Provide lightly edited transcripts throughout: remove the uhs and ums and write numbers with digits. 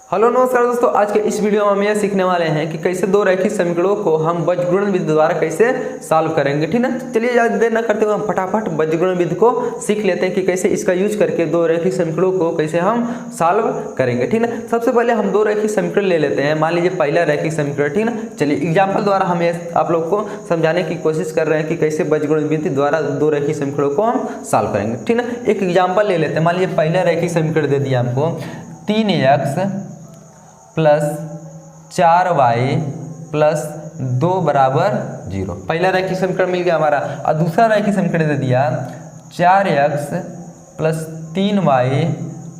Hello नमस्कार दोस्तों, आज के इस वीडियो में हम यह सीखने वाले हैं कि कैसे दो रैखिक समीकरणों को हम बीजगुणन विधि द्वारा कैसे सॉल्व करेंगे। ठीक है, चलिए ज़्यादा देर न करते हुए हम फटाफट बीजगुणन विधि को सीख लेते हैं कि कैसे इसका यूज करके दो रैखिक समीकरणों को कैसे हम सॉल्व करेंगे। ठीक है, सबसे पहले हम दो रैखिक समीकरण ले लेते हैं। मान लीजिए पहला रैखिक समीकरण। ठीक है, चलिए एग्जाम्पल द्वारा हम आप लोग को समझाने की कोशिश कर रहे हैं कि कैसे बीजगुणन विधि द्वारा दो रैखिक समीकरणों को हम सॉल्व करेंगे। ठीक है, एक एग्जाम्पल ले लेते हैं। मान लीजिए पहला रैखिक समीकरण दे दिया हमको 3x प्लस 4y प्लस 2 बराबर 0। पहला रैखिक समीकरण मिल गया हमारा। और दूसरा रैखिक समीकरण दे दिया 4x प्लस 3y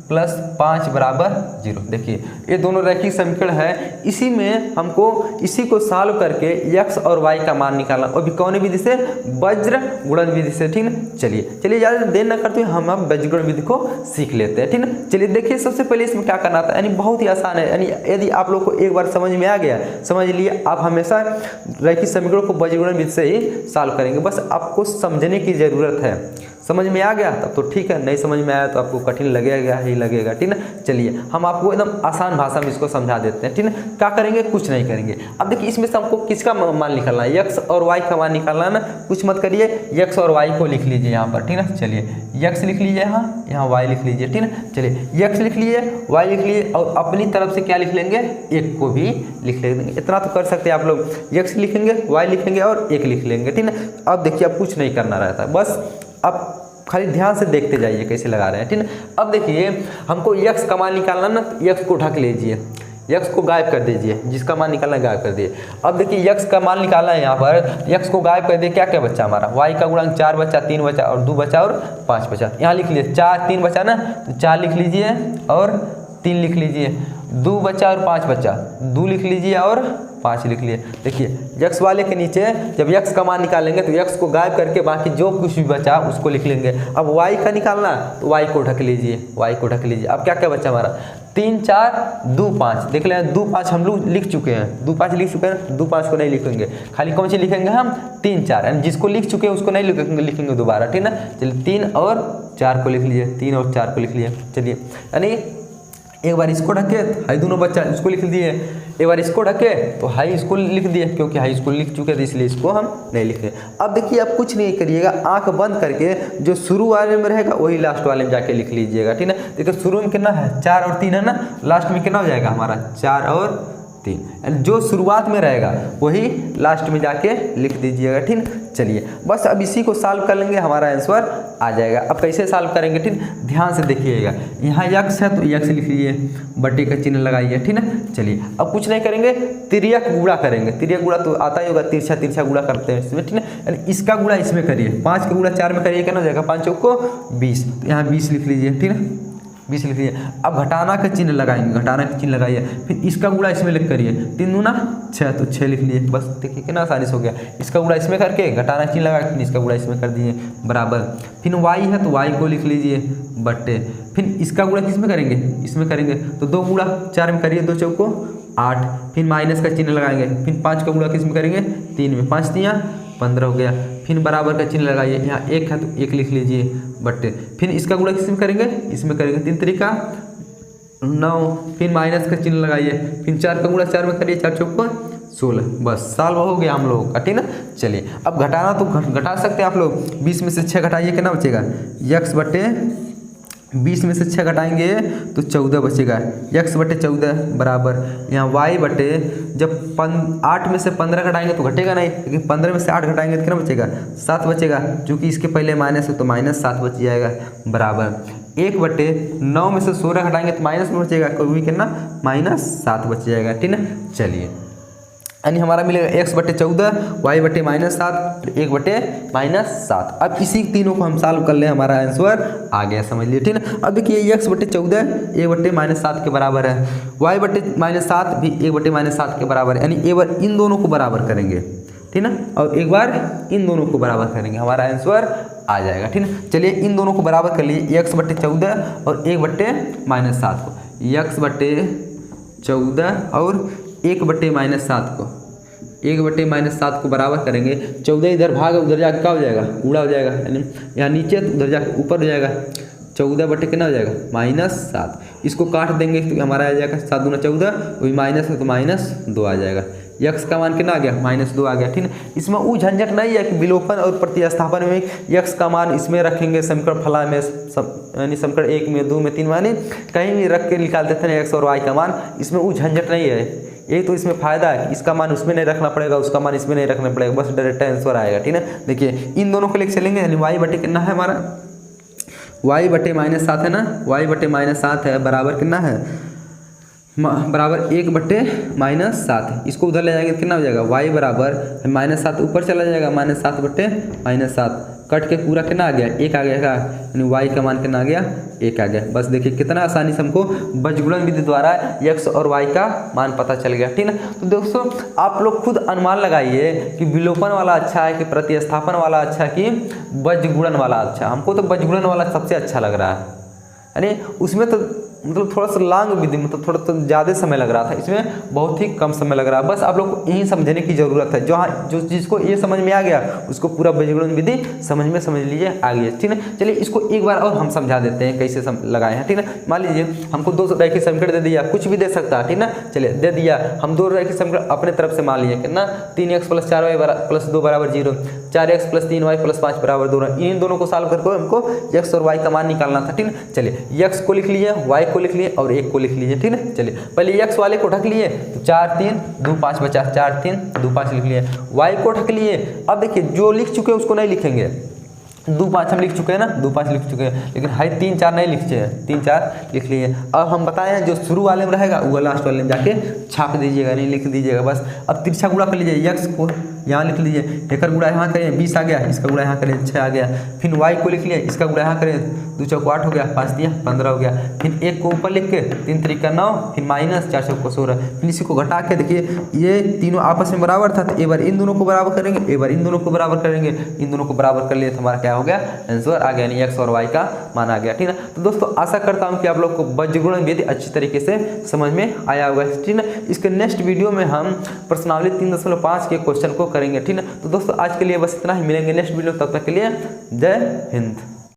प्लस 5 बराबर 0। देखिए ये दोनों रैखिक समीकरण है, इसी में हमको इसी को सॉल्व करके x और y का मान निकालना, और भी कौन विधि से? वज्र गुणन विधि से। ठीक है, चलिए ज़्यादा देर न करते हुए हम वज्र गुणन विधि को सीख लेते हैं। ठीक है, चलिए देखिए सबसे पहले इसमें क्या करना था, यानी बहुत ही आसान है। यानी यदि आप लोग को एक बार समझ में आ गया, समझ लिए, आप हमेशा रैखिक समीकरण को वज्र गुणन विधि से ही सॉल्व करेंगे। बस आपको समझने की ज़रूरत है। समझ में आ गया तब तो ठीक है, नहीं समझ में आया तो आपको कठिन लगेगा ही लगेगा। ठीक है, चलिए हम आपको एकदम आसान भाषा में इसको समझा देते हैं। ठीक है, क्या करेंगे? कुछ नहीं करेंगे। अब देखिए इसमें से हमको किसका मान निकालना है? x और y का मान निकालना है ना। कुछ मत करिए, x और y को लिख लीजिए यहाँ पर। ठीक है, चलिए x लिख लीजिए, यहाँ y लिख लीजिए। ठीक है, चलिए x लिख लीजिए, y लिख लीजिए, और अपनी तरफ से क्या लिख लेंगे? 1 को भी लिख लेंगे। इतना तो कर सकते हैं आप लोग, x लिखेंगे, y लिखेंगे और 1 लिख लेंगे। ठीक है, अब देखिए अब कुछ नहीं करना रहता, बस अब खाली ध्यान से देखते जाइए कैसे लगा रहे हैं। ठीक है, अब देखिए हमको x का मान निकालना ना, तो x को ढक लीजिए, x को गायब कर दीजिए, जिसका मान निकालना है गायब कर दिए। अब देखिए x का मान निकालना है, यहाँ पर x को गायब कर दिए, क्या क्या बचा हमारा? y का गुणांक 4 बचा, 3 बचा और 2 बचा और 5 बचा। यहाँ लिख लीजिए 4 3 बचा ना, तो 4 लिख लीजिए और 3 लिख लीजिए, 2 बचा और 5 बचा, 2 लिख लीजिए और 5 लिख लिए। देखिए x वाले के नीचे जब x का मान निकालेंगे तो x को गायब करके बाकी जो कुछ भी बचा उसको लिख लेंगे। अब y का निकालना तो y को ढक लीजिए, y को ढक लीजिए। अब क्या क्या बचा हमारा? 3 4 2 5। देख लें 2 5 हम लोग लिख चुके हैं, 2 5 लिख चुके हैं, 2 5 को नहीं लिखेंगे, खाली कौन सी लिखेंगे हम? 3 4, यानी जिसको लिख चुके हैं उसको नहीं लिखेंगे दोबारा। ठीक है, चलिए 3 और 4 को लिख लीजिए, 3 और 4 को लिख लिए। चलिए यानी एक बार इसको ढके हाई दोनों बच्चा इसको लिख दिए, एक बार इसको ढके तो हाई इसको लिख दिए, क्योंकि हाई स्कूल लिख चुके थे इसलिए इसको हम नहीं लिखे। अब देखिए आप कुछ नहीं करिएगा, आंख बंद करके जो शुरू वाले में रहेगा वही लास्ट वाले में जाके लिख लीजिएगा। ठीक है, देखिए शुरू में कितना है? 4 और 3 है ना, लास्ट में कितना हो जाएगा हमारा? 4 और 3, यानी जो शुरुआत में रहेगा वही लास्ट में जाके लिख दीजिएगा। ठीक, चलिए बस अब इसी को सॉल्व कर लेंगे, हमारा आंसर आ जाएगा। अब कैसे सॉल्व करेंगे? ठीक, ध्यान से देखिएगा, यहाँ x है तो x लिख लीजिए, बटे का चिन्ह लगाइए। ठीक है, चलिए अब कुछ नहीं करेंगे, तिर्यक गुणा करेंगे। तिर्यक गुणा तो आता ही होगा, तिरछा तिरछा गुणा करते हैं इसमें। ठीक है, यानी इसका गुणा इसमें करिए, 5 का गुणा 4 में करिए, क्या हो जाएगा? 5 चौक को 20, यहाँ 20 लिख लीजिए। ठीक है, 20 लिख लीजिए। अब घटाना का चिन्ह लगाएंगे, घटाना का चिन्ह लगाइए, फिर इसका गुणा इसमें लिख करिए, 3 दूना 6 तो 6 लिख लिए। बस देखिए कितना आसानी से हो गया। इसका गुणा इसमें करके घटाना चिन्ह लगा फिर इसका गुणा इसमें कर दिए बराबर। फिर y है तो y को लिख लीजिए बट्टे, फिर इसका गुणा किस में करेंगे? इसमें करेंगे, तो 2 गुणा 4 में करिए, 2 चौक को 8, फिर माइनस का चिन्ह लगाएंगे, फिर 5 का गुणा किस में करेंगे? 3 में, 5 3 15 हो गया। फिर बराबर का चिन्ह लगाइए, यहाँ 1 है तो 1 लिख लीजिए बट्टे, फिर इसका गुणा किस में करेंगे? इसमें करेंगे, 3 तरीका 9, फिर माइनस का चिन्ह लगाइए, फिर 4 का गुणा 4 में करिए, 4 चौक 16। बस सॉल्व हो गया हम लोगों का। ठीक है, चलिए अब घटाना तो घटा सकते हैं आप लोग। 20 में से 6 घटाइए, कितना बचेगा? x बटे 20 में से 6 घटाएंगे तो 14 बचेगा, x बटे 14 बराबर, यहाँ y बटे जब 8 में से 15 घटाएंगे तो घटेगा नहीं, लेकिन 15 में से 8 घटाएंगे तो कितना बचेगा? 7 बचेगा, क्योंकि इसके पहले माइनस है तो -7 बच जाएगा बराबर। 1 बटे 9 में से 16 घटाएंगे तो माइनस में बचेगा, कोई कितना? -7 बच जाएगा। ठीक है, चलिए यानी हमारा मिलेगा x बटे 14, y बटे -7, 1 बटे -7। अब इसी तीनों को हम सॉल्व कर ले, हमारा आंसर आ गया, समझ लिए। ठीक है, अब देखिए x बटे 14 1 बटे -7 के बराबर है, y बटे -7 भी 1 बटे -7 के बराबर है, यानी एक बार इन दोनों को बराबर करेंगे, ठीक है, और एक बार इन दोनों को बराबर करेंगे, हमारा आंसर आ जाएगा। ठीक है, चलिए इन दोनों को बराबर कर लीजिए, x बटे 14 और 1 बटे -7 को, x बटे 14 और 1 बटे -7 को, 1 बटे -7 को बराबर करेंगे। 14 इधर भाग उधर जाकर क्या हो जाएगा? गुणा हो जाएगा, यानी यहाँ नीचे तो उधर जाकर ऊपर हो जाएगा। 14 कितना हो जाएगा -7। इसको काट देंगे तो हमारा आ जाएगा 7 दूना 14, वही माइनस है तो -2 आ जाएगा। यक्स का मान कितना आ गया -2 आ गया, ठीक है। इसमें वो झंझट नहीं है कि विलोपन और प्रतिस्थापन में यक्स का मान इसमें रखेंगे समीकरण फला में, यानी समीकरण 1 में 2 में 3 माने कहीं भी रख के निकाल देते हैं एक्स और वाई का मान। इसमें वो झंझट नहीं है, यही तो इसमें फायदा है। इसका मान उसमें नहीं रखना पड़ेगा, उसका मान इसमें नहीं रखना पड़ेगा, बस डायरेक्ट आंसर आएगा, ठीक है। देखिए इन दोनों को लेकर चलेंगे, यानी वाई बटे कितना है हमारा y बटे -7 है ना, y बटे -7 है बराबर कितना है बराबर 1 बटे -7। इसको उधर ले जाएंगे कितना हो जाएगा y बराबर -7 ऊपर चला जाएगा -7 बटे -7 कट के पूरा कितना आ गया 1 आ गया, यानी y का मान कितना आ गया 1 आ गया। बस देखिए कितना आसानी से हमको बीजगुणन विधि द्वारा x और y का मान पता चल गया, ठीक है। तो दोस्तों आप लोग खुद अनुमान लगाइए कि विलोपन वाला अच्छा है कि प्रतिस्थापन वाला अच्छा है कि बीजगुणन वाला अच्छा। हमको तो बीजगुणन वाला सबसे अच्छा लग रहा है, यानी उसमें तो मतलब थोड़ा सा लॉन्ग विधि, मतलब थोड़ा तो ज़्यादा समय लग रहा था, इसमें बहुत ही कम समय लग रहा है। बस आप लोग को यही समझने की ज़रूरत है, जो जिसको ये समझ में आ गया उसको पूरा बीजगुणन विधि समझ लीजिए आ गई है, ठीक है। चलिए इसको एक बार और हम समझा देते हैं कैसे लगाए हैं, ठीक है। मान लीजिए हमको 2 रैखिक समीकरण दे दिया, कुछ भी दे सकता है, ठीक है। चलिए दे दिया, हम 2 रैखिक समीकरण अपने तरफ से मान लिए कितना 3x + 4y + 2 = 0, 4x + 3y + 5 = 2। इन दोनों को सॉल्व करके हमको x और y का मान निकालना था, ठीक है। चलिए x को लिख लीजिए, y को लिख लिए और 1 को लिख लीजिए, ठीक है। चलिए पहले x वाले को ढक लिए तो 4 3 2 5 बचा, 4 3 2 5 लिख लिए। y को ढक लिए, अब देखिए जो लिख चुके हैं उसको नहीं लिखेंगे, 2 5 हम लिख चुके हैं ना, 2 5 लिख चुके हैं, लेकिन हाई 3 4 नहीं लिखते हैं, 3 4 लिख लिए। अब हम बताए हैं जो शुरू वाले में रहेगा वो लास्ट वाले में जाके छाप दीजिएगा, नहीं लिख दीजिएगा बस। अब तिरछा गुणा कर लीजिए, x को यहाँ लिख लीजिए, एकर गुणा यहाँ करें 20 आ गया, इसका गुणा यहाँ करें 6 आ गया। फिर y को लिख लिया, इसका गुणा यहाँ करें 2 चौक 8 हो गया, 5 दिया 15 हो गया। फिर 1 को ऊपर लिख के 3 3 9, फिर -4 चौक 16। फिर इसी को घटा के देखिए ये तीनों आपस में बराबर था, तो एक बार इन दोनों को बराबर करेंगे, एक बार इन दोनों को बराबर करेंगे, इन दोनों को बराबर कर लिए तो हमारा क्या हो गया आंसर आ गया, यानी x और y का मान आ गया, ठीक है। तो दोस्तों आशा करता हूँ कि आप लोग को बीजगुणन विधि अच्छी तरीके से समझ में आया होगा, ठीक है। इसके नेक्स्ट वीडियो में हम प्रश्नावली 3.5 के क्वेश्चन को करेंगे, ठीक है। तो दोस्तों आज के लिए बस इतना ही, मिलेंगे नेक्स्ट वीडियो, तब तक के लिए जय हिंद।